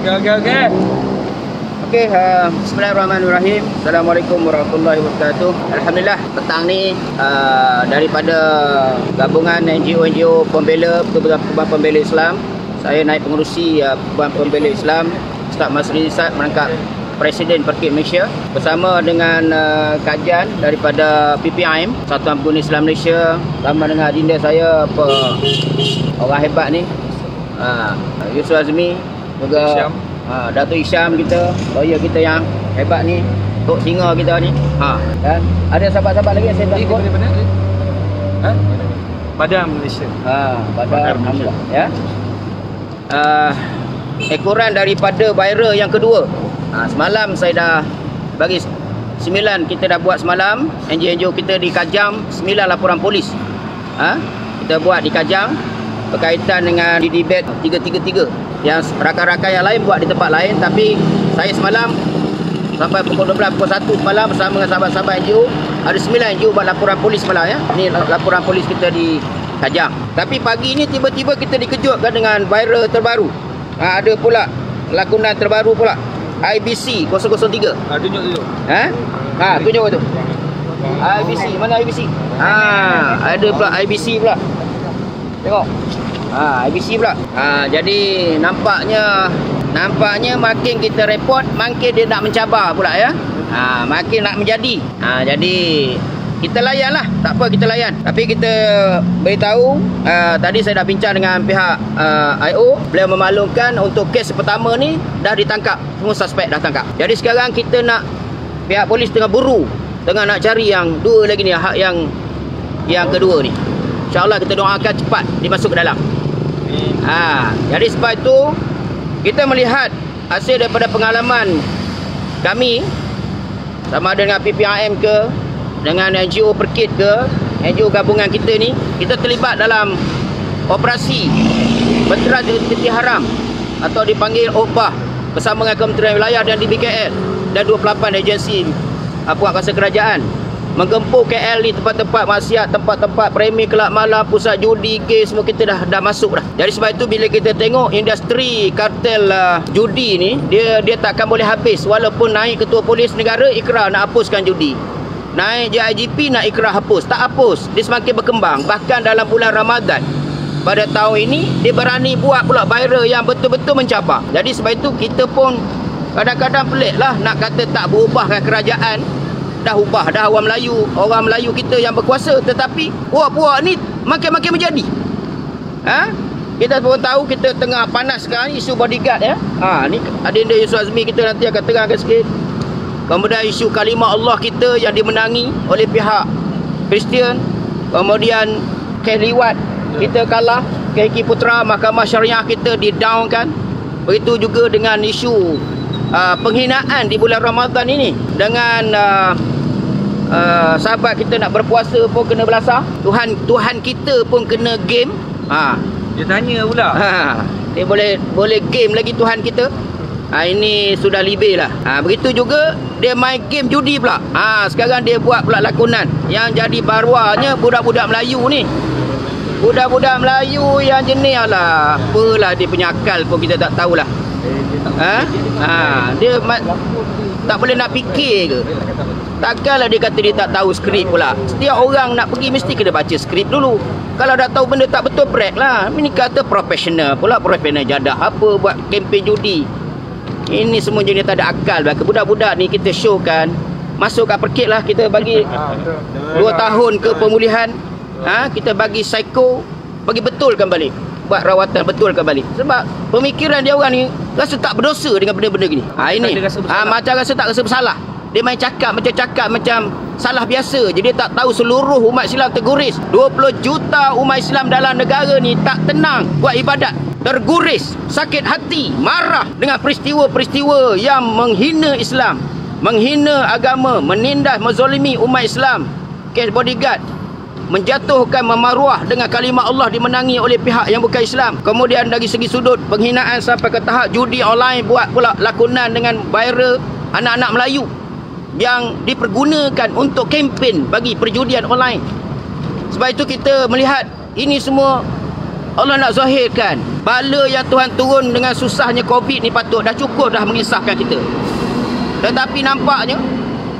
Okey. Okey, bismillahirrahmanirrahim. Assalamualaikum warahmatullahi wabarakatuh. Alhamdulillah, petang ni daripada gabungan NGO pembela Pertubuhan Pembela Islam, saya naik pengerusi Pertubuhan Pembela Islam, Ustaz Masri Zat merangkap Presiden Perkit Malaysia bersama dengan kajian daripada PPIM, Persatuan Pengguna Islam Malaysia, bersama dengan adinda saya orang hebat ni, Yusuf Azmi, juga Datuk Isham kita, lawyer kita yang hebat ni, Tok Singa kita ni. Dan ada sahabat-sahabat lagi yang saya tak ikut. Badan Malaysia. Badan Alhamdulillah ya. Ekoran daripada viral yang kedua. Semalam saya dah bagi 9 kita dah buat semalam. NGO kita di Kajang 9 laporan polis. Kita buat di Kajang berkaitan dengan di debate 333. Yang rakan-rakan yang lain buat di tempat lain, tapi saya semalam sampai pukul 12, pukul 1 malam bersama dengan sahabat-sahabat NGO. Ada 9 NGO buat laporan polis semalam ya. Ini laporan polis kita di Kajang. Tapi pagi ni tiba-tiba kita dikejutkan dengan viral terbaru. Ada pula lakonan terbaru pula. IBC 003. Tunjuk. Tunjuk tu. IBC, mana IBC? Ada pula IBC pula. Tengok. IBC pula. Jadi nampaknya makin kita report, makin dia nak mencabar pula ya. Makin nak menjadi. Jadi kita layan lah, tak apa kita layan. Tapi kita beritahu, tadi saya dah bincang dengan pihak IO, beliau memaklumkan untuk kes pertama ni dah ditangkap, semua suspek dah tangkap. Jadi sekarang kita nak, pihak polis tengah buru, tengah nak cari yang dua lagi ni, hak yang kedua ni. InsyaAllah kita doakan cepat dimasuk ke dalam. Jadi sebab itu kita melihat hasil daripada pengalaman kami sama ada dengan PPIM ke, dengan NGO Perkit ke, NGO gabungan kita ni, kita terlibat dalam operasi Bentera Aktiviti Haram atau dipanggil OPAH bersama dengan Kementerian Wilayah dan DBKL dan 28 agensi kuasa kerajaan menggempur KL ni, tempat-tempat maksiat, tempat-tempat premi, kelab malam, pusat judi, kes, semua kita dah masuk dah. Jadi sebab itu bila kita tengok industri kartel judi ni, dia takkan boleh habis. Walaupun naik ketua polis negara ikrar nak hapuskan judi, naik je IGP nak ikrar hapus, tak hapus. Dia semakin berkembang. Bahkan dalam bulan Ramadan pada tahun ini, dia berani buat pula viral yang betul-betul mencabar. Jadi sebab itu kita pun kadang-kadang pelik lah nak kata tak berubahkan kerajaan. Dah ubah dah orang Melayu kita yang berkuasa, tetapi puak-puak ni makin-makin menjadi. Kita pun tahu kita tengah panas sekarang isu bodyguard ya. Ni adinda Yusuf Azmi kita nanti akan terangkan sikit. Kemudian isu kalimah Allah kita yang dimenangi oleh pihak Kristian. Kemudian kes liwat kita kalah, KK Putra, Mahkamah Syariah kita di-downkan. Begitu juga dengan isu penghinaan di bulan Ramadan ini, dengan sahabat kita nak berpuasa pun kena belasah, Tuhan kita pun kena game. Dia tanya pula. Dia boleh game lagi Tuhan kita. Ini sudah lebih lah. Begitu juga dia main game judi pula. Sekarang dia buat pula lakonan yang jadi baruanya budak-budak Melayu ni. Budak-budak Melayu yang jenis apalah dia punya akal pun kita tak tahulah. Dia tak boleh nak fikir ke? Takkanlah dia kata dia tak tahu skrip pula. Setiap orang nak pergi mesti kena baca skrip dulu. Kalau dah tahu benda tak betul, break lah. Ini kata profesional pula, profesional jadah apa buat kempen judi. Ini semua jenis tak ada akal. Budak-budak ni kita showkan, masuk kat Perkit lah, kita bagi 2 tahun ke pemulihan. Kita bagi psycho, bagi betulkan balik, buat rawatan betulkan balik. Sebab pemikiran dia orang ni rasa tak berdosa dengan benda-benda gini. Ini macam rasa tak rasa bersalah. Dia main cakap macam salah biasa. Jadi dia tak tahu seluruh umat Islam terguris. 20 juta umat Islam dalam negara ni tak tenang buat ibadat, terguris, sakit hati, marah dengan peristiwa-peristiwa yang menghina Islam, menghina agama, menindas, menzalimi umat Islam. Kes bodyguard, menjatuhkan, memaruah dengan kalimah Allah dimenangi oleh pihak yang bukan Islam. Kemudian dari segi sudut penghinaan sampai ke tahap judi online, buat pula lakonan dengan viral anak-anak Melayu yang dipergunakan untuk kempen bagi perjudian online. Sebab itu kita melihat ini semua Allah nak zahirkan bala yang Tuhan turun dengan susahnya Covid ni patut dah cukup dah mengisahkan kita. Tetapi nampaknya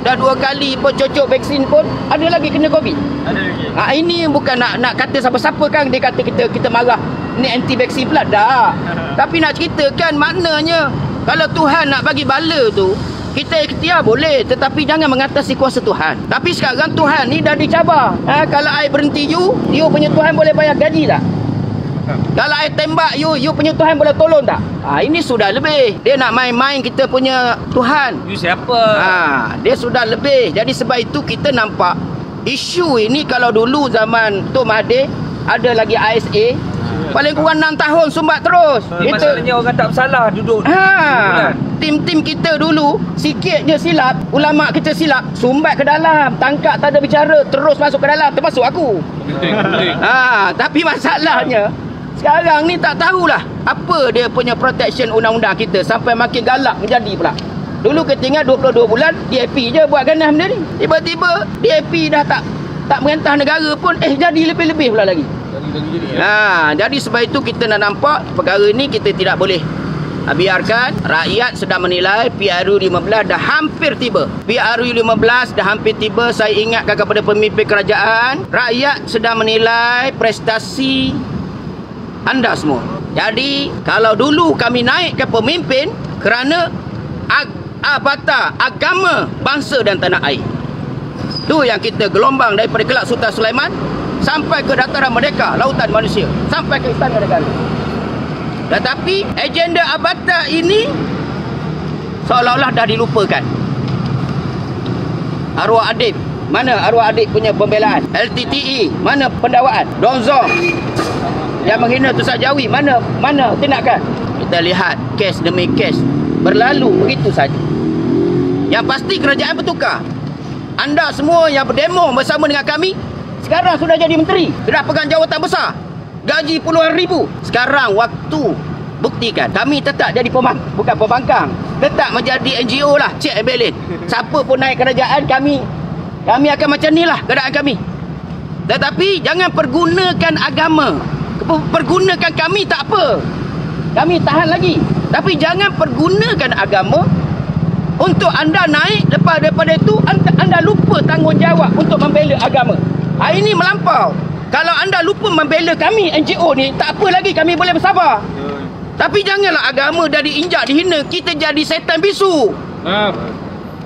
dah 2 kali pun cocok vaksin pun ada lagi kena Covid. Ada lagi. Ini bukan nak kata siapa-siapa kan dia kata kita marah ni anti vaksin pula dah. Tapi nak ceritakan maknanya kalau Tuhan nak bagi bala tu kita ikhtiar boleh, tetapi jangan mengatasi kuasa Tuhan. Tapi sekarang Tuhan ni dah dicabar. Kalau I berhenti you punya Tuhan boleh bayar gaji tak? Kalau I tembak you punya Tuhan boleh tolong tak? Ini sudah lebih. Dia nak main-main kita punya Tuhan. You siapa? Dia sudah lebih. Jadi sebab itu kita nampak isu ini kalau dulu zaman Tok Mahathir ada lagi ISA, paling kurang 6 tahun sumbat terus. Masalahnya orang tak bersalah duduk. Tim-tim kita dulu sikit je silap, ulama kita silap, sumbat ke dalam, tangkap tak ada bicara, terus masuk ke dalam, termasuk aku. Tapi masalahnya sekarang ni tak tahulah apa dia punya protection undang-undang kita sampai makin galak menjadi pula. Dulu kita ingat 22 bulan DAP je buat ganas benda ni. Tiba-tiba DAP dah tak merentah negara pun jadi lebih-lebih pula lagi. Jadi sebab itu kita nak nampak perkara ni kita tidak boleh biarkan. Rakyat sedang menilai PRU 15 dah hampir tiba. PRU 15 dah hampir tiba. Saya ingatkan kepada pemimpin kerajaan, rakyat sedang menilai prestasi anda semua. Jadi kalau dulu kami naik ke pemimpin kerana agama, bangsa dan tanah air, tu yang kita gelombang daripada Kelab Sultan Sulaiman sampai ke Dataran Merdeka, Lautan Manusia, sampai ke Istana Negara. Tetapi agenda Abata ini seolah-olah dah dilupakan. Arwah Adib, mana arwah Adib punya pembelaan? LTTE, mana pendakwaan? Donzong yang menghina Tuan Jawi, mana tindakan? Kita lihat kes demi kes berlalu begitu saja. Yang pasti kerajaan bertukar. Anda semua yang berdemo bersama dengan kami sekarang sudah jadi menteri, sudah pegang jawatan besar, gaji puluhan ribu. Sekarang waktu buktikan. Kami tetap jadi bukan pembangkang, tetap menjadi NGO lah, check and balance. Siapa pun naik kerajaan, kami akan macam ni lah keadaan kami. Tetapi jangan pergunakan agama. Pergunakan kami tak apa, kami tahan lagi. Tapi jangan pergunakan agama untuk anda naik. Lepas daripada itu anda lupa tanggungjawab untuk membela agama. Ini melampau. Kalau anda lupa membela kami NGO ni, tak apa lagi, kami boleh bersabar. Tapi janganlah agama dah diinjak, dihina, kita jadi setan bisu.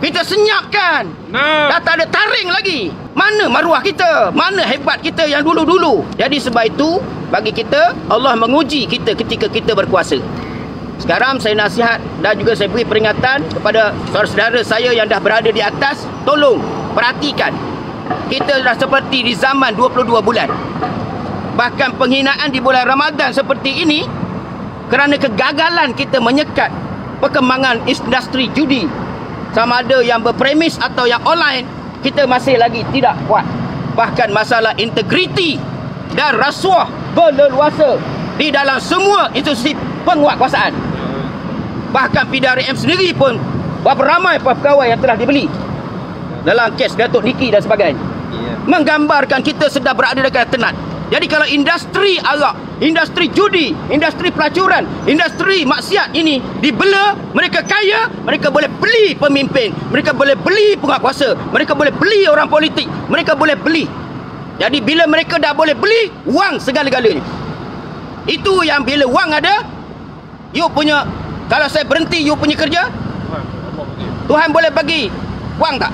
Kita senyapkan. Dah tak ada taring lagi. Mana maruah kita? Mana hebat kita yang dulu-dulu? Jadi sebab itu bagi kita, Allah menguji kita ketika kita berkuasa. Sekarang saya nasihat dan juga saya beri peringatan kepada saudara-saudara saya yang dah berada di atas, tolong perhatikan. Kita dah seperti di zaman 22 bulan. Bahkan penghinaan di bulan Ramadan seperti ini kerana kegagalan kita menyekat perkembangan industri judi, sama ada yang berpremis atau yang online, kita masih lagi tidak kuat. Bahkan masalah integriti dan rasuah berleluasa di dalam semua institusi penguatkuasaan. Bahkan PDRM sendiri pun berapa ramai pegawai yang telah dibeli dalam kes Datuk Niki dan sebagainya. Menggambarkan kita sedang berada dekat tenat. Jadi kalau industri arak, industri judi, industri pelacuran, industri maksiat ini dibela, mereka kaya, mereka boleh beli pemimpin, mereka boleh beli penguatkuasa, mereka boleh beli orang politik, mereka boleh beli. Jadi bila mereka dah boleh beli, wang segala-galanya. Itu yang bila wang ada, you punya, kalau saya berhenti you punya kerja, Tuhan boleh bagi wang tak?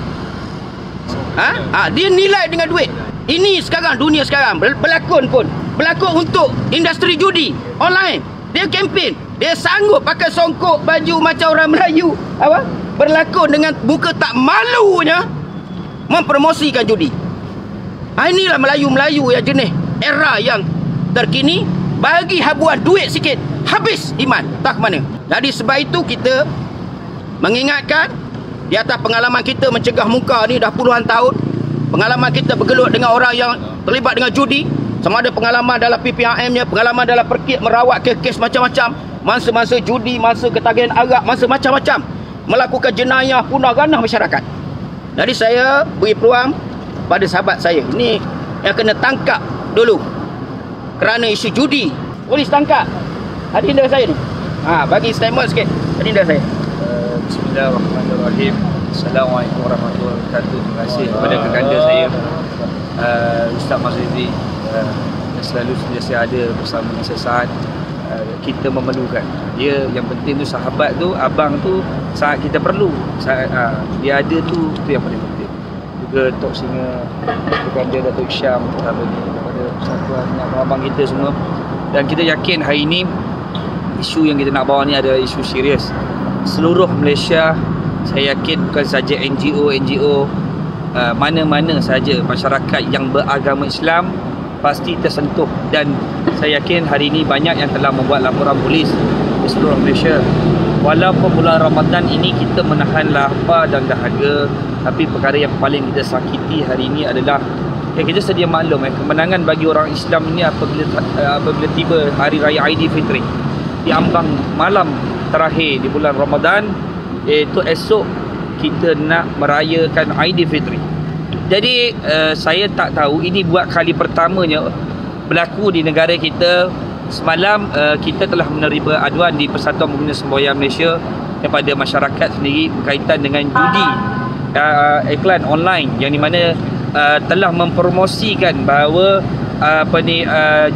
Dia nilai dengan duit. Ini sekarang, dunia sekarang berlakon pun. Berlakon untuk industri judi online. Dia kempen, dia sanggup pakai songkok baju macam orang Melayu, berlakon dengan muka tak malunya mempromosikan judi. Inilah Melayu-Melayu yang jenis era yang terkini. Bagi habuan duit sikit, habis iman, tak ke mana. Jadi sebab itu kita mengingatkan, di atas pengalaman kita mencegah muka ni dah puluhan tahun, pengalaman kita bergelut dengan orang yang terlibat dengan judi, sama ada pengalaman dalam PPRM-nya, pengalaman dalam perkit merawat kes macam-macam, masa-masa judi, masa ketagihan arak, masa macam-macam, melakukan jenayah punah ganah masyarakat. Jadi saya beri peluang pada sahabat saya ni yang kena tangkap dulu kerana isu judi Polis tangkap adinda saya ni. Bagi statement sikit adinda saya. Bismillahirrahmanirrahim. Assalamualaikum warahmatullahi wabarakatuh. Terima kasih kepada kekanda saya, Ustaz Mazrizi, yang selalu sentiasa ada bersama saya saat kita memerlukan. Dia yang penting tu, sahabat tu, abang tu, saat kita perlu, saat dia ada tu yang paling penting. Juga Tok Singa, kekanda Datuk Syam, kepada persatuan abang kita semua. Dan kita yakin hari ini isu yang kita nak bawa ni adalah isu serius. Seluruh Malaysia, saya yakin bukan saja NGO, mana-mana saja masyarakat yang beragama Islam pasti tersentuh. Dan saya yakin hari ini banyak yang telah membuat laporan polis di seluruh Malaysia. Walaupun bulan Ramadan ini kita menahan lapar dan dahaga, tapi perkara yang paling kita sakiti hari ini adalah kita sedia maklum kemenangan bagi orang Islam ini apabila tiba Hari Raya Aidilfitri di ambang malam terakhir di bulan Ramadan, iaitu esok kita nak merayakan Aidilfitri. Jadi saya tak tahu ini buat kali pertamanya berlaku di negara kita. Semalam kita telah menerima aduan di Persatuan Pengguna Semboyan Malaysia daripada masyarakat sendiri berkaitan dengan judi iklan online, yang di mana telah mempromosikan bahawa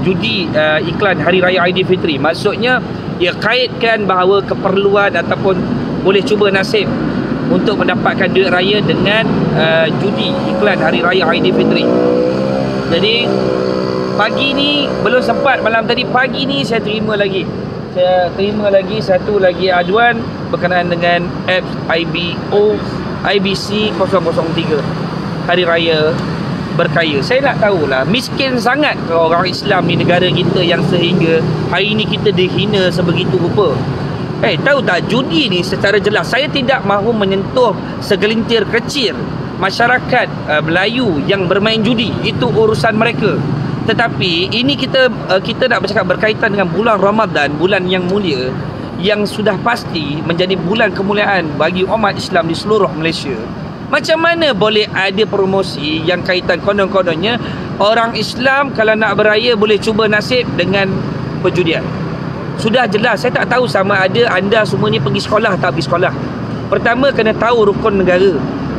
judi iklan Hari Raya Aidilfitri. Maksudnya ia kaitkan bahawa keperluan ataupun boleh cuba nasib untuk mendapatkan duit raya dengan judi iklan Hari Raya Aidilfitri. Jadi pagi ni belum sempat, malam tadi pagi ni saya terima lagi satu lagi aduan berkenaan dengan apps IBC 003 Hari Raya Berkaya. Saya nak tahulah, miskin sangat kalau orang Islam di negara kita yang sehingga hari ini kita dihina sebegitu rupa. Tahu tak, judi ni secara jelas saya tidak mahu menyentuh segelintir kecil masyarakat Melayu yang bermain judi, itu urusan mereka. Tetapi ini kita nak bercakap berkaitan dengan bulan Ramadan, bulan yang mulia, yang sudah pasti menjadi bulan kemuliaan bagi umat Islam di seluruh Malaysia. Macam mana boleh ada promosi yang kaitan konon-kononnya orang Islam kalau nak beraya boleh cuba nasib dengan perjudian? Sudah jelas, saya tak tahu sama ada anda semua ni pergi sekolah tak pergi sekolah. Pertama, kena tahu rukun negara.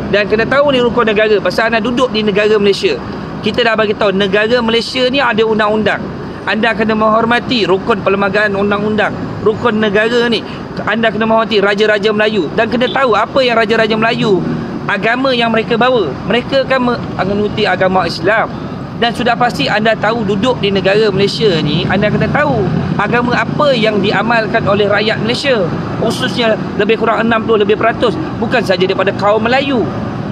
Dan kena tahu ni rukun negara pasal anda duduk di negara Malaysia. Kita dah bagi tahu negara Malaysia ni ada undang-undang. Anda kena menghormati rukun perlembagaan undang-undang. Rukun negara ni anda kena menghormati raja-raja Melayu. Dan kena tahu apa yang raja-raja Melayu, agama yang mereka bawa. Mereka kan mengikuti agama Islam. Dan sudah pasti anda tahu duduk di negara Malaysia ni, anda kena tahu agama apa yang diamalkan oleh rakyat Malaysia, khususnya lebih kurang 60% bukan saja daripada kaum Melayu,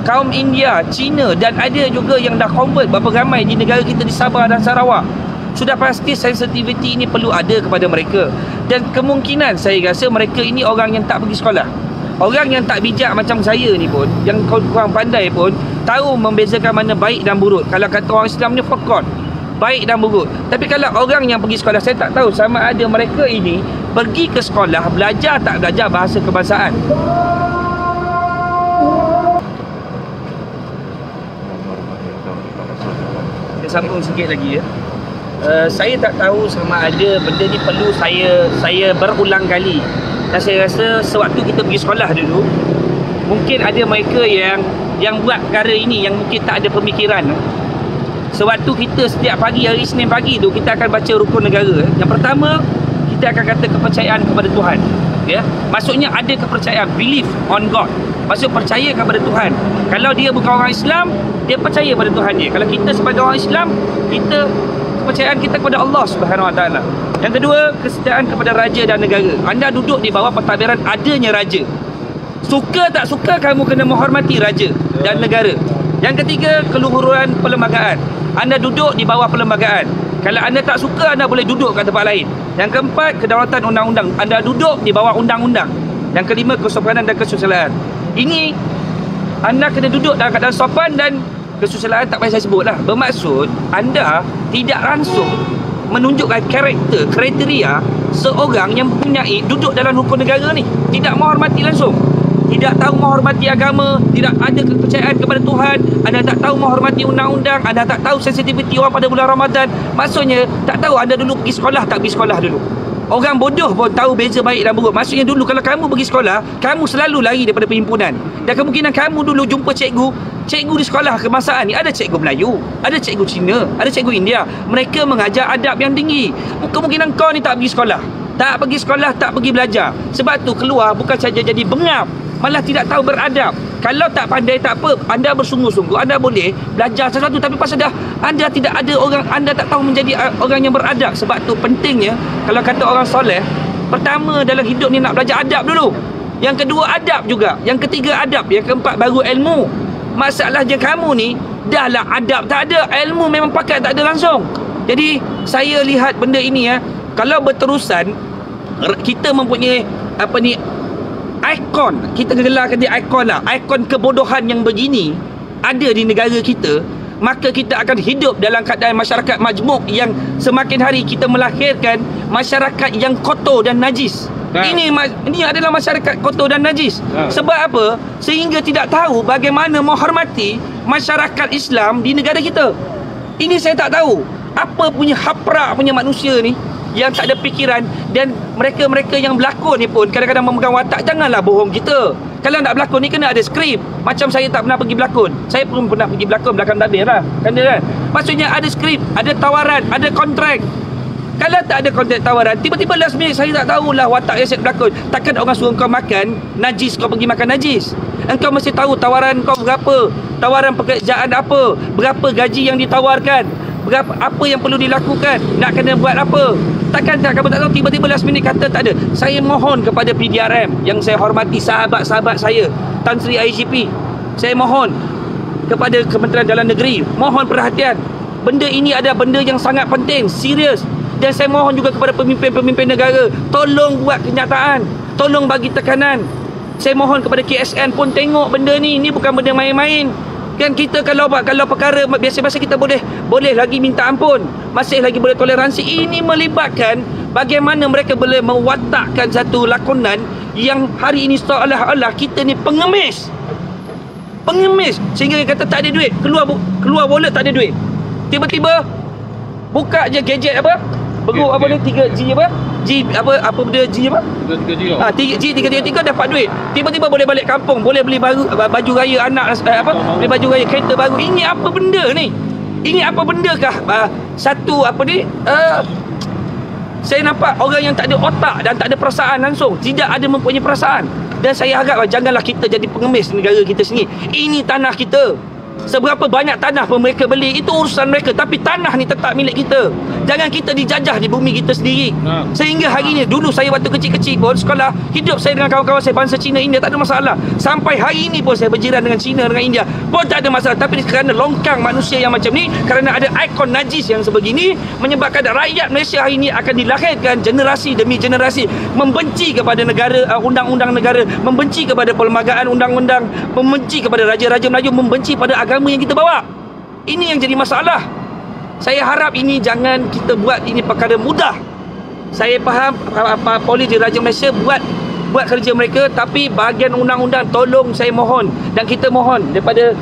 kaum India, Cina, dan ada juga yang dah convert berapa ramai di negara kita di Sabah dan Sarawak. Sudah pasti sensitiviti ini perlu ada kepada mereka. Dan kemungkinan saya rasa mereka ini orang yang tak pergi sekolah. Orang yang tak bijak macam saya ni pun, yang kurang pandai pun, tahu membezakan mana baik dan buruk. Kalau kata orang Islam ni fakon, baik dan buruk. Tapi kalau orang yang pergi sekolah, saya tak tahu sama ada mereka ini pergi ke sekolah, belajar tak belajar bahasa kebangsaan. Saya sambung sikit lagi ya. Saya tak tahu sama ada benda ni perlu saya berulang kali. Dan saya rasa sewaktu kita pergi sekolah dulu, mungkin ada mereka yang buat perkara ini yang mungkin tak ada pemikiran. Sewaktu kita setiap pagi, hari Isnin pagi tu, kita akan baca rukun negara. Yang pertama, kita akan kata kepercayaan kepada Tuhan. Ya, maksudnya ada kepercayaan, belief on God. Maksud percaya kepada Tuhan. Kalau dia bukan orang Islam, dia percaya pada Tuhan dia. Kalau kita sebagai orang Islam, kita kepercayaan kita kepada Allah Subhanahu Wa Taala. Yang kedua, kesetiaan kepada raja dan negara. Anda duduk di bawah pentadbiran adanya raja. Suka tak suka, kamu kena menghormati raja dan negara. Yang ketiga, keluhuran perlembagaan. Anda duduk di bawah perlembagaan. Kalau anda tak suka, anda boleh duduk kat tempat lain. Yang keempat, kedaulatan undang-undang. Anda duduk di bawah undang-undang. Yang kelima, kesopanan dan kesusilaan. Ini anda kena duduk dalam keadaan sopan, dan kesusilaan tak payah saya sebut lah. Bermaksud anda tidak langsung menunjukkan kriteria seorang yang mempunyai duduk dalam hukum negara ni. Tidak menghormati langsung. tidak tahu menghormati agama, tidak ada kepercayaan kepada Tuhan, anda tak tahu menghormati undang-undang, anda tak tahu sensitiviti orang pada bulan Ramadan. Maksudnya tak tahu anda dulu pergi sekolah tak pergi sekolah dulu. Orang bodoh pun tahu beza baik dan buruk. Maksudnya dulu kalau kamu pergi sekolah, kamu selalu lari daripada perhimpunan. Dan kemungkinan kamu dulu jumpa cikgu di sekolah kebangsaan ni, ada cikgu Melayu, ada cikgu Cina, ada cikgu India. Mereka mengajar adab yang tinggi. Kemungkinan kau ni tak pergi sekolah, tak pergi belajar. Sebab tu keluar bukan saja jadi bengap, malah tidak tahu beradab. Kalau tak pandai tak apa, anda bersungguh-sungguh, anda boleh belajar sesuatu, tapi pasal dah anda tidak ada orang, anda tak tahu menjadi orang yang beradab. Sebab tu pentingnya, kalau kata orang soleh, pertama dalam hidup ni nak belajar adab dulu. Yang kedua adab juga, yang ketiga adab, yang keempat baru ilmu. Masalahnya kamu ni dah lah adab tak ada, ilmu memang pakai tak ada langsung. Jadi saya lihat benda ini kalau berterusan, kita mempunyai apa ni, ikon, kita gelarkan dia ikon lah, ikon kebodohan yang begini ada di negara kita, maka kita akan hidup dalam keadaan masyarakat majmuk yang semakin hari kita melahirkan masyarakat yang kotor dan najis. Ini adalah masyarakat kotor dan najis. Sebab apa? Sehingga tidak tahu bagaimana menghormati masyarakat Islam di negara kita. Ini saya tak tahu. Apa punya haprak punya manusia ni yang tak ada fikiran. Dan mereka-mereka yang berlakon ni pun kadang-kadang memegang watak. Janganlah bohong kita. Kalau nak berlakon ni kena ada skrip. Macam saya tak pernah pergi berlakon. Saya pun pernah pergi berlakon belakang tabir lah, kan? Maksudnya ada skrip, ada tawaran, ada kontrak. Kalau tak ada kontrak tawaran, tiba-tiba last minute saya tak tahulah watak yang saya berlakon. Takkan orang suruh kau makan najis, kau pergi makan najis. Engkau mesti tahu tawaran kau berapa, tawaran pekerjaan apa, berapa gaji yang ditawarkan, berapa, apa yang perlu dilakukan, nak kena buat apa. Takkan kamu tak tahu, tiba-tiba last minute kata tak ada. Saya mohon kepada PDRM yang saya hormati, sahabat-sahabat saya, Tan Sri IGP, saya mohon kepada Kementerian Dalam Negeri, mohon perhatian. Benda ini ada benda yang sangat penting, serius. Dan saya mohon juga kepada pemimpin-pemimpin negara, tolong buat kenyataan, tolong bagi tekanan. Saya mohon kepada KSN pun tengok benda ni bukan benda main-main. Kan kita kalau perkara biasa-biasa kita boleh lagi minta ampun, masih lagi boleh toleransi. Ini melibatkan bagaimana mereka boleh mewatakkan satu lakonan yang hari ini seolah-olah kita ni pengemis, sehingga dia kata tak ada duit, keluar wallet tak ada duit. Tiba-tiba buka je gadget apa, beruk apa ni, 3G apa, G apa benda G apa, 333 dapat duit. Tiba-tiba boleh balik kampung, boleh beli baju raya anak, beli baju raya, kereta baru. Ini apa benda ni? Ini apa bendakah? Satu apa ni, saya nampak orang yang tak ada otak dan tak ada perasaan langsung, tidak ada mempunyai perasaan. Dan saya harap janganlah kita jadi pengemis negara kita sendiri. Ini tanah kita. Seberapa banyak tanah pun mereka beli, itu urusan mereka, tapi tanah ni tetap milik kita. Jangan kita dijajah di bumi kita sendiri. Sehingga hari ni, dulu saya waktu kecil-kecil pun sekolah, hidup saya dengan kawan-kawan saya bangsa Cina, India, tak ada masalah. Sampai hari ni pun saya berjiran dengan Cina, dengan India pun tak ada masalah. Tapi kerana longkang manusia yang macam ni, kerana ada ikon najis yang sebegini, menyebabkan rakyat Malaysia hari ni akan dilahirkan generasi demi generasi membenci kepada negara, undang-undang negara, membenci kepada perlembagaan undang-undang, membenci kepada raja-raja Melayu, membenci pada agama yang kita bawa. Ini yang jadi masalah. Saya harap ini jangan kita buat ini perkara mudah. Saya faham polis di Raja Malaysia buat kerja mereka, tapi bahagian undang-undang tolong saya mohon, dan kita mohon daripada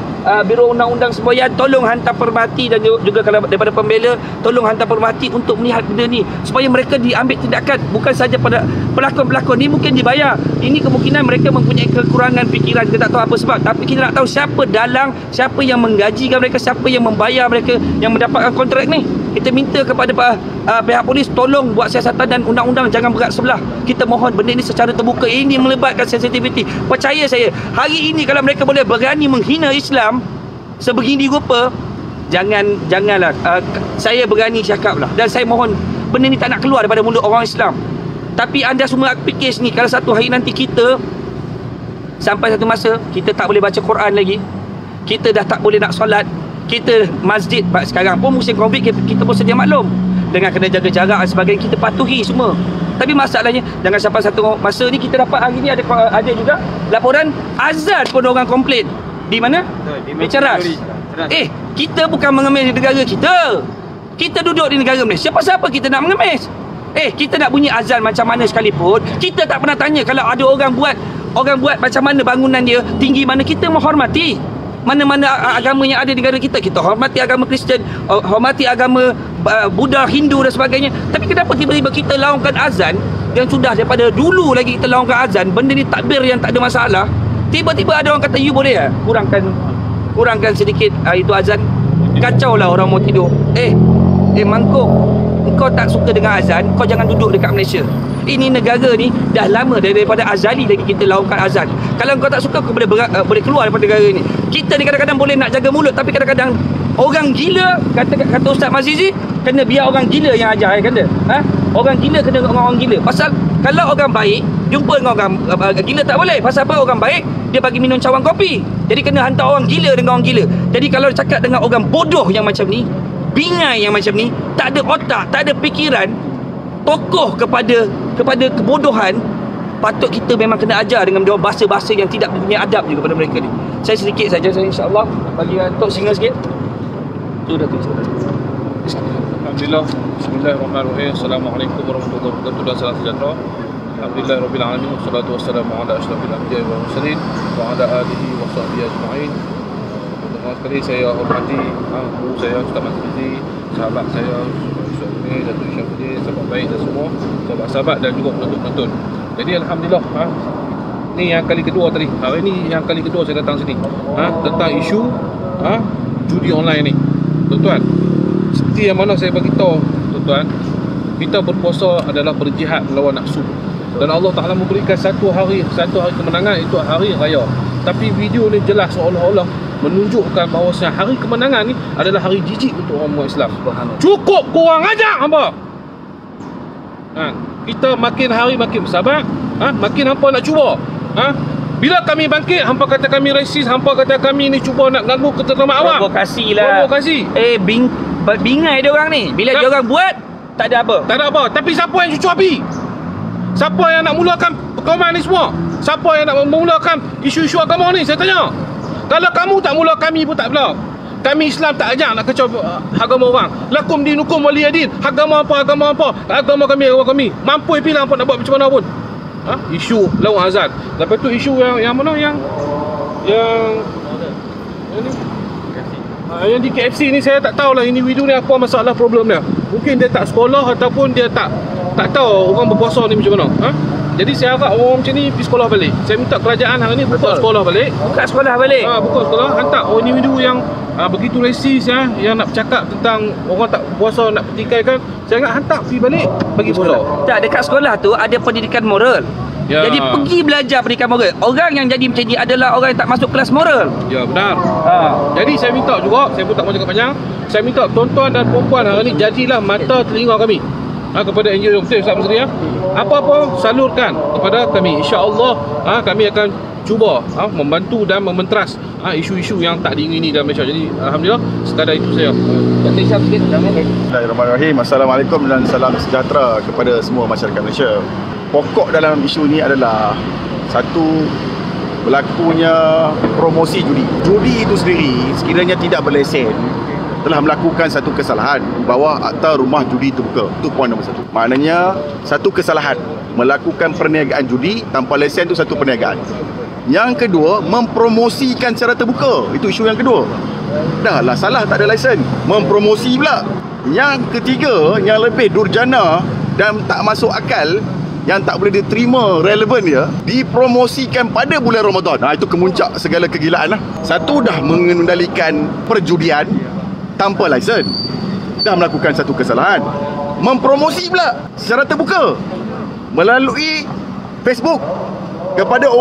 Biro Undang-Undang Semboyan, tolong hantar pemerhati, dan juga kalau daripada pembela tolong hantar pemerhati untuk melihat benda ni supaya mereka diambil tindakan. Bukan saja pada pelakon-pelakon ni, mungkin dibayar, ini kemungkinan mereka mempunyai kekurangan fikiran, kita tak tahu apa sebab, tapi kita nak tahu siapa dalang, siapa yang menggajikan mereka, siapa yang membayar mereka, yang mendapatkan kontrak ni. Kita minta kepada pihak polis tolong buat siasatan dan undang-undang jangan berat sebelah. Kita mohon benda ini secara terbuka. Ini melibatkan sensitiviti. Percaya saya, hari ini kalau mereka boleh berani menghina Islam sebegini rupa, janganlah. Saya berani cakap lah, dan saya mohon benda ni tak nak keluar daripada mulut orang Islam. Tapi anda semua fikir sini, kalau satu hari nanti kita sampai satu masa kita tak boleh baca Quran lagi, kita dah tak boleh nak solat, kita masjid sekarang pun musim Covid, kita pun sedia maklum dengan kena jaga jarak dan sebagainya, kita patuhi semua. Tapi masalahnya jangan sampai satu masa ni kita dapat hari ni ada juga laporan azan pun orang komplain. Di mana? Di Ceras. Kita bukan mengemis negara kita. Kita duduk di negara Malaysia, pasal apa kita nak mengemis? Kita nak bunyi azan macam mana sekalipun, kita tak pernah tanya kalau ada orang buat Orang buat macam mana bangunan dia, tinggi mana, kita menghormati. Mana-mana agama yang ada di negara kita, kita hormati agama Kristian, hormati agama Buddha, Hindu dan sebagainya. Tapi kenapa tiba-tiba kita laungkan azan yang sudah daripada dulu lagi kita laungkan azan, benda ni takbir yang tak ada masalah, tiba-tiba ada orang kata you boleh kurangkan sedikit itu azan. Kacau lah orang mau tidur. Mangkuk, kau tak suka dengan azan, kau jangan duduk dekat Malaysia. Ini negara ni dah lama, daripada azali lagi kita laungkan azan. Kalau kau tak suka, kau boleh keluar daripada negara ni. Kita ni kadang-kadang boleh nak jaga mulut, tapi kadang-kadang orang gila, kata Ustaz Mazizi, kena biar orang gila yang ajar, kata. Orang gila kena dengan orang gila. Pasal kalau orang baik jumpa dengan orang gila tak boleh. Pasal apa? Orang baik dia bagi minum cawan kopi. Jadi kena hantar orang gila dengan orang gila. Jadi kalau cakap dengan orang bodoh yang macam ni, bingai yang macam ni, tak ada otak, tak ada fikiran, tokoh kepada kebodohan, patut kita memang kena ajar dengan bahasa-bahasa yang tidak punya adab juga kepada mereka ni. Saya sedikit saja, saya insya-Allah bagi Tok Singa sikit. Sudah tu. Alhamdulillah. Bismillahirrahmanirrahim. Assalamualaikum warahmatullahi wabarakatuh dan salam sejahtera. Alhamdulillahirabbil alamin wassalatu wassalamu ala asyrafil anbiya'i wal mursalin wa ala alihi wa sahbihi ajma'in. Pertama sekali saya hormati guru saya Ustaz Mazizi, sahabat saya Ustaz Ni, Datuk Syafiqi, sahabat baik dan semua sahabat-sahabat dan juga penonton-penonton. Jadi alhamdulillah, ni yang kali kedua tadi. Hari ni yang kali kedua saya datang sini. Tentang isu judi online ni. Tuan-tuan, seperti yang mana saya bagi tahu, tuan-tuan, kita berpuasa adalah berjihad melawan nafsu. Dan Allah Ta'ala memberikan satu hari kemenangan, itu hari raya. Tapi video ni jelas seolah-olah menunjukkan bahawasanya hari kemenangan ni adalah hari jijik untuk orang Islam. Cukup korang ajak hamba. Kita makin hari makin bersabar, makin hampa nak cuba. Bila kami bangkit, hampa kata kami rasis, hampa kata kami ni cuba nak ganggu ketentraman awam. Provokasi lah. Provokasi. Bingai dia orang ni. Bila dia orang buat, tak ada apa. Tak ada apa. Tapi siapa yang cucu api? Siapa yang nak mulakan perkauman ni semua? Siapa yang nak memulakan isu-isu agama ni? Saya tanya. Kalau kamu tak mula, kami pun tak belah. Kami Islam tak ajak nak kacau agama orang. Lakum dinukum waliyadin. Agama apa? Agama kami. Mampu pilih apa nak buat macam mana pun. Isu lawan azan. Lepas tu isu yang mana? Yang di KFC ni saya tak tahulah individu ni apa masalah problem dia. Mungkin dia tak sekolah ataupun dia tak tahu orang berpuasa ni macam mana. Jadi saya harap orang macam ni pergi sekolah balik. Saya minta kerajaan hari ni buka sekolah balik. Buka sekolah, hantar orang individu yang begitu resis yang nak bercakap tentang orang tak puasa nak pertikaikan. Saya ingat hantar pergi balik bagi puasa. Tak, dekat sekolah tu ada pendidikan moral. Ya. Jadi pergi belajar pendidikan moral. Orang yang jadi macam ni adalah orang yang tak masuk kelas moral. Ya, benar. Jadi saya minta juga, saya pun tak mahu cakap panjang, saya minta tuan-tuan dan puan-puan hari ni jadilah mata telinga kami kepada NGO yang betul Ustaz Mazizi. Apa-apa salurkan kepada kami. InsyaAllah kami akan cuba membantu dan mementras isu-isu yang tak diingini dalam Malaysia. Jadi alhamdulillah sekadar itu saya. Bismillahirrahmanirrahim. Assalamualaikum dan salam sejahtera kepada semua masyarakat Malaysia. Pokok dalam isu ni adalah satu, berlakunya promosi judi. Judi itu sendiri sekiranya tidak berlesen telah melakukan satu kesalahan bahawa akta rumah judi terbuka. Itu poin nombor satu. Maknanya satu kesalahan melakukan perniagaan judi tanpa lesen itu satu perniagaan. Yang kedua, mempromosikan secara terbuka. Itu isu yang kedua. Dah lah salah, tak ada lesen, mempromosi pula. Yang ketiga, yang lebih durjana dan tak masuk akal, yang tak boleh diterima relevan dia, dipromosikan pada bulan Ramadan. Itu kemuncak segala kegilaan lah. Satu, dah mengendalikan perjudian tanpa lesen, dah melakukan satu kesalahan. Mempromosi pula secara terbuka melalui Facebook kepada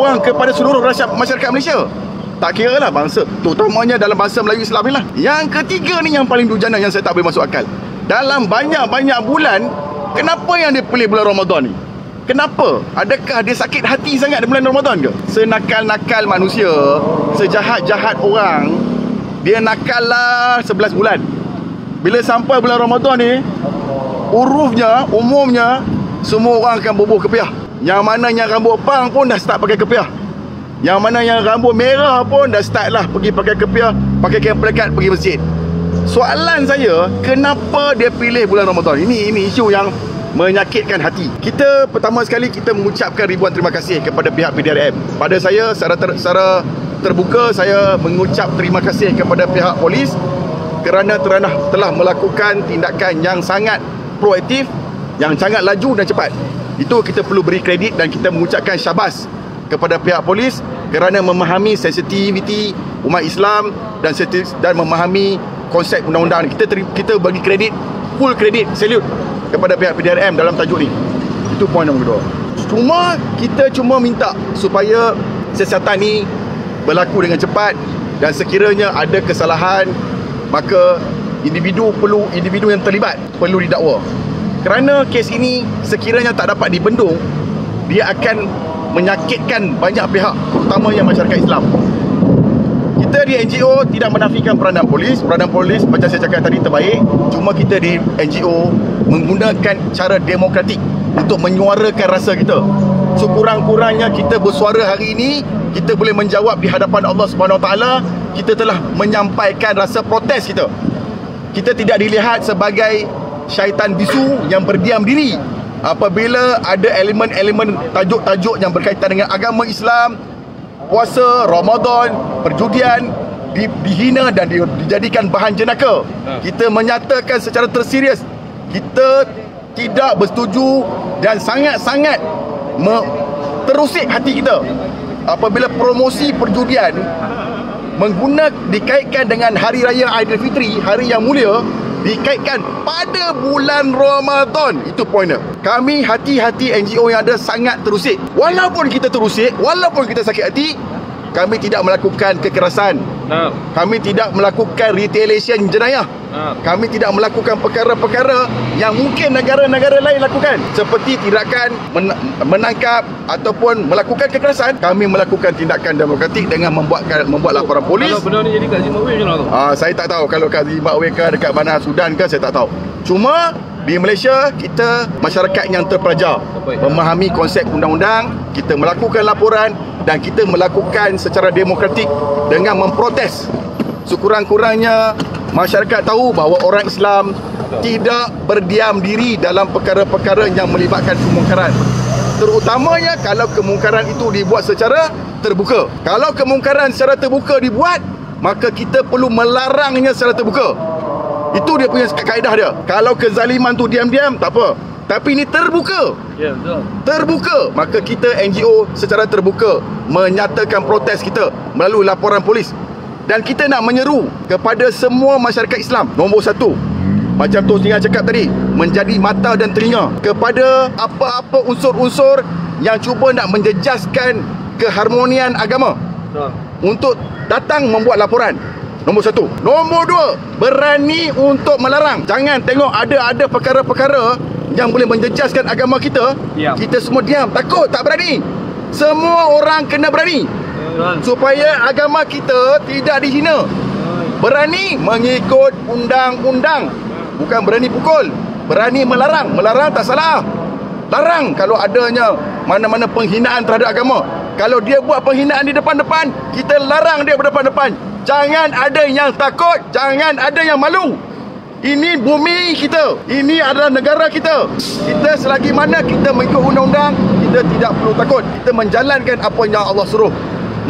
seluruh rakyat masyarakat Malaysia. Tak kira lah bangsa, terutamanya dalam bahasa Melayu Islam ni lah. Yang ketiga ni yang paling durjana, yang saya tak boleh masuk akal. Dalam banyak-banyak bulan, kenapa yang dia pilih bulan Ramadan ni? Kenapa? Adakah dia sakit hati sangat di bulan Ramadan ke? Senakal-nakal manusia, sejahat-jahat orang, dia nakal lah 11 bulan. Bila sampai bulan Ramadan ni, umumnya semua orang akan bubuh kepiah. Yang mana yang rambut pang pun dah start pakai kepiah. Yang mana yang rambut merah pun dah start lah pergi pakai kepiah, pakai kain pelekat pergi masjid. Soalan saya, kenapa dia pilih bulan Ramadan? Ini isu yang menyakitkan hati. Kita pertama sekali kita mengucapkan ribuan terima kasih kepada pihak PDRM. Pada saya secara terbuka saya mengucap terima kasih kepada pihak polis kerana telah melakukan tindakan yang sangat proaktif, yang sangat laju dan cepat. Itu kita perlu beri kredit dan kita mengucapkan syabas kepada pihak polis kerana memahami sensitiviti umat Islam dan memahami konsep undang-undang. Kita bagi kredit, full kredit, salute kepada pihak PDRM dalam tajuk ni. Itu poin nombor kedua. Kita cuma minta supaya siasatan ni berlaku dengan cepat dan sekiranya ada kesalahan maka individu yang terlibat perlu didakwa. Kerana kes ini sekiranya tak dapat dibendung, dia akan menyakitkan banyak pihak, terutamanya masyarakat Islam. Kita di NGO tidak menafikan peranan polis. Peranan polis macam saya cakap tadi terbaik. Cuma kita di NGO menggunakan cara demokratik untuk menyuarakan rasa kita. So kurang-kurangnya kita bersuara hari ini, kita boleh menjawab di hadapan Allah SWT. Kita telah menyampaikan rasa protes kita. Kita tidak dilihat sebagai syaitan bisu yang berdiam diri apabila ada elemen-elemen tajuk-tajuk yang berkaitan dengan agama Islam, puasa, Ramadan, perjudian dihina dan dijadikan bahan jenaka. Kita menyatakan secara terserius kita tidak bersetuju dan sangat-sangat terusik hati kita apabila promosi perjudian dikaitkan dengan Hari Raya Aidilfitri, hari yang mulia, dikaitkan pada bulan Ramadan. Itu poinnya. Kami hati-hati NGO yang ada sangat terusik. Walaupun kita terusik, walaupun kita sakit hati, kami tidak melakukan kekerasan. Kami tidak melakukan retaliation jenayah. Kami tidak melakukan perkara-perkara yang mungkin negara-negara lain lakukan, seperti tindakan menangkap ataupun melakukan kekerasan. Kami melakukan tindakan demokratik dengan membuat laporan polis. Kalau benda ni jadi kat Zimbabwe macam mana tu? Saya tak tahu kalau kat Zimbabwe ke dekat mana Sudan ke, saya tak tahu. Cuma di Malaysia kita masyarakat yang terpelajar, memahami konsep undang-undang. Kita melakukan laporan dan kita melakukan secara demokratik dengan memprotes. Sekurang-kurangnya masyarakat tahu bahawa orang Islam tidak berdiam diri dalam perkara-perkara yang melibatkan kemungkaran. Terutamanya kalau kemungkaran itu dibuat secara terbuka. Kalau kemungkaran secara terbuka dibuat, maka kita perlu melarangnya secara terbuka. Itu dia punya kaedah dia. Kalau kezaliman tu diam-diam tak apa, tapi ini terbuka. Ya, betul. Terbuka, maka kita NGO secara terbuka menyatakan protes kita melalui laporan polis. Dan kita nak menyeru kepada semua masyarakat Islam, nombor satu, macam Tok Singa cakap tadi, menjadi mata dan telinga kepada apa-apa unsur-unsur yang cuba nak menjejaskan keharmonian agama, untuk datang membuat laporan. Nombor satu. Nombor dua, berani untuk melarang. Jangan tengok ada perkara-perkara yang boleh menjejaskan agama kita, kita semua diam, takut, tak berani. Semua orang kena berani supaya agama kita tidak dihina. Berani mengikut undang-undang, bukan berani pukul. Berani melarang. Melarang tak salah. Larang kalau adanya mana-mana penghinaan terhadap agama. Kalau dia buat penghinaan di depan-depan, kita larang dia berdepan-depan. Jangan ada yang takut, jangan ada yang malu. Ini bumi kita, ini adalah negara kita. Kita selagi mana kita mengikut undang-undang, kita tidak perlu takut. Kita menjalankan apa yang Allah suruh,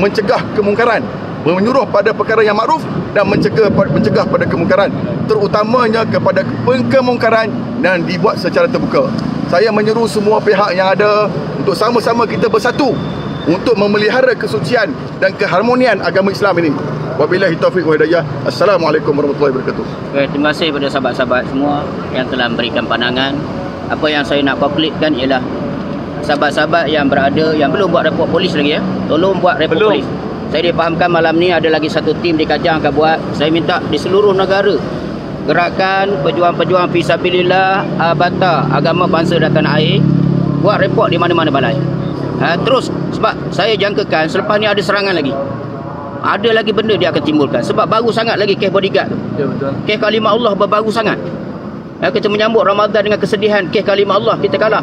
mencegah kemungkaran, menyuruh pada perkara yang makruf dan mencegah pada kemungkaran, terutamanya kepada kemungkaran, dan dibuat secara terbuka. Saya menyeru semua pihak yang ada untuk sama-sama kita bersatu untuk memelihara kesucian dan keharmonian agama Islam ini. Wabillahi taufiq wa hidayah. Assalamualaikum warahmatullahi wabarakatuh. Terima kasih kepada sahabat-sahabat semua yang telah memberikan pandangan. Apa yang saya nak concludekan ialah sahabat-sahabat yang berada, yang belum buat report polis lagi, tolong buat report polis. Saya difahamkan malam ni ada lagi satu tim di Kajang akan buat. Saya minta di seluruh negara, gerakan pejuang-pejuang fisabilillah, bata agama bangsa dan tanah air, buat report di mana-mana balai. Terus, sebab saya jangkakan selepas ni ada serangan lagi, ada lagi benda dia akan timbulkan. Sebab baru sangat lagi kes bodyguard tu. Ya, betul. Kes kalimah Allah baru sangat. Kita menyambut Ramadan dengan kesedihan, kes kalimah Allah kita kalah.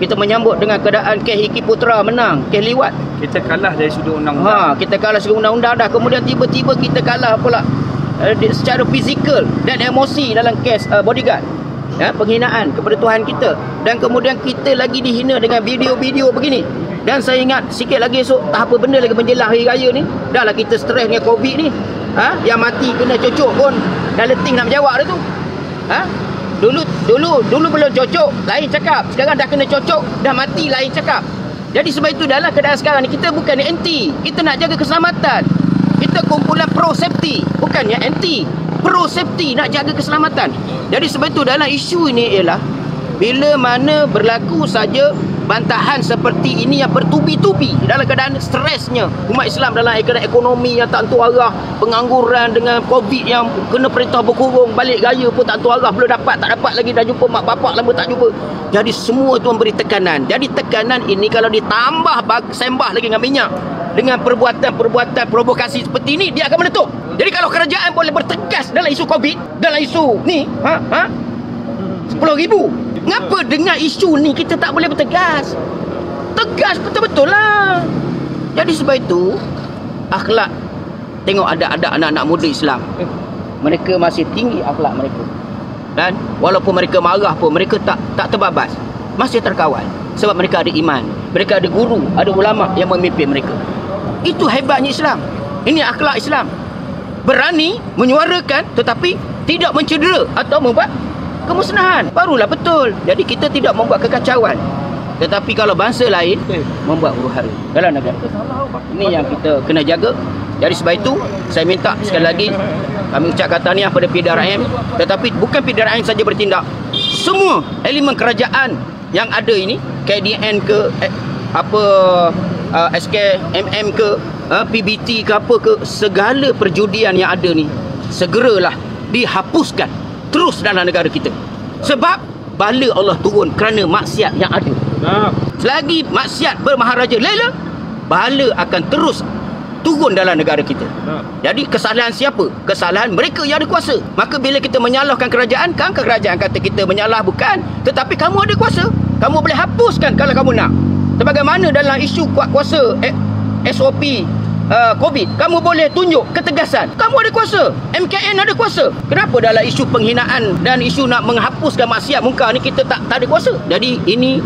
Kita menyambut dengan keadaan kes Iki Putra menang, kes liwat. Kita kalah dari sudut undang-undang. Kita kalah sudut undang-undang dah. Kemudian tiba-tiba kita kalah pula secara fizikal dan emosi dalam kes bodyguard. penghinaan kepada Tuhan kita, dan kemudian kita lagi dihina dengan video-video begini. Dan saya ingat sikit lagi esok tak apa benda lagi menjelang hari raya ni, dah lah kita stres dengan Covid ni. Yang mati kena cocok pun dah letih nak menjawab dah tu. Dulu belum cocok lain cakap, sekarang dah kena cocok, dah mati lain cakap. Jadi sebab itu dalam keadaan sekarang ni kita bukan anti, kita nak jaga keselamatan. Kita kumpulan pro safety, bukannya anti, pro safety, nak jaga keselamatan. Jadi sebab itu dalam isu ini ialah bila mana berlaku saja bantahan seperti ini yang bertubi-tubi dalam keadaan stresnya umat Islam dalam keadaan ekonomi yang tak tentu arah, pengangguran dengan Covid yang kena perintah berkurung, balik raya pun tak tentu arah, belum dapat, tak dapat lagi, dah jumpa mak bapak lama tak jumpa. Jadi semua itu memberi tekanan. Jadi tekanan ini kalau ditambah sembah lagi dengan minyak, dengan perbuatan-perbuatan provokasi seperti ini, dia akan meletup. Jadi kalau kerajaan boleh bertegas dalam isu Covid, dalam isu ni 10,000, ngapa dengan isu ni kita tak boleh bertegas? Tegas betul-betul lah. Jadi sebab itu akhlak, tengok ada anak-anak muda Islam, mereka masih tinggi akhlak mereka, dan walaupun mereka marah pun mereka tak terbabas, masih terkawal, sebab mereka ada iman, mereka ada guru, ada ulama yang memimpin mereka. Itu hebatnya Islam. Ini akhlak Islam. Berani menyuarakan tetapi tidak mencedera atau membuat kemusnahan, barulah betul. Jadi kita tidak membuat kekacauan. Tetapi kalau bangsa lain membuat huru-hara dalam negara, ini yang kita kena jaga. Jadi sebab itu saya minta sekali lagi, kami ucapkan tahniah pada PDRM, tetapi bukan PDRM saja bertindak, semua elemen kerajaan yang ada ini, KDN ke SKMM ke PBT ke apa ke, segala perjudian yang ada ni segeralah dihapuskan terus dalam negara kita. Sebab bala Allah turun kerana maksiat yang ada. Selagi maksiat bermaharaja lela, bala akan terus turun dalam negara kita. Jadi kesalahan siapa? Kesalahan mereka yang ada kuasa. Maka bila kita menyalahkan kerajaan, kan kerajaan kata kita menyalah, bukan. Tetapi kamu ada kuasa, kamu boleh hapuskan kalau kamu nak. Sebagaimana dalam isu kuat kuasa SOP Covid, kamu boleh tunjuk ketegasan, kamu ada kuasa. MKN ada kuasa. Kenapa dalam isu penghinaan dan isu nak menghapuskan maksiat muka ni kita tak ada kuasa? Jadi ini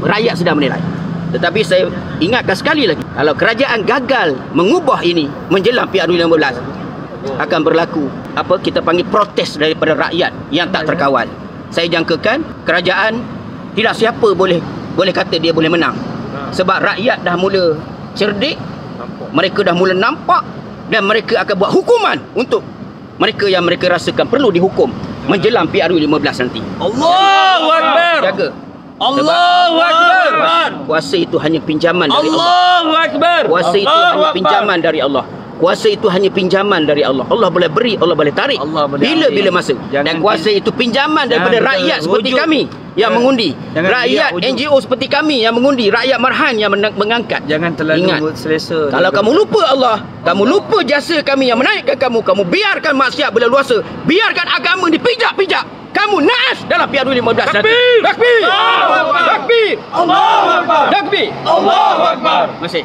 rakyat sedang menilai. Tetapi saya ingatkan sekali lagi, kalau kerajaan gagal mengubah ini menjelang PRU 15, akan berlaku kita panggil protes daripada rakyat yang tak terkawal. Saya jangkakan kerajaan tidak siapa boleh kata dia boleh menang, sebab rakyat dah mula cerdik, mereka dah mula nampak, dan mereka akan buat hukuman untuk mereka yang mereka rasakan perlu dihukum menjelang PRU 15 nanti. Allahu Akbar. Jaga. Allahu Akbar. Kuasa itu hanya pinjaman dari Allah. Allahu Akbar. Kuasa itu hanya pinjaman dari Allah. Kuasa itu hanya pinjaman dari Allah. Allah boleh beri, Allah boleh tarik bila-bila masa. Dan kuasa itu pinjaman daripada rakyat seperti kami yang mengundi, rakyat NGO seperti kami yang mengundi, rakyat Marhan yang mengangkat. Jangan terlalu ingat, selesa. kalau kamu lupa Allah, kamu lupa jasa kami yang menaikkan kamu biarkan maksiat berleluasa, biarkan agama dipijak-pijak, kamu naas dalam PRU 15 nanti. Takbir! Takbir! Allahu Akbar! Takbir! Allahu Akbar! Masih.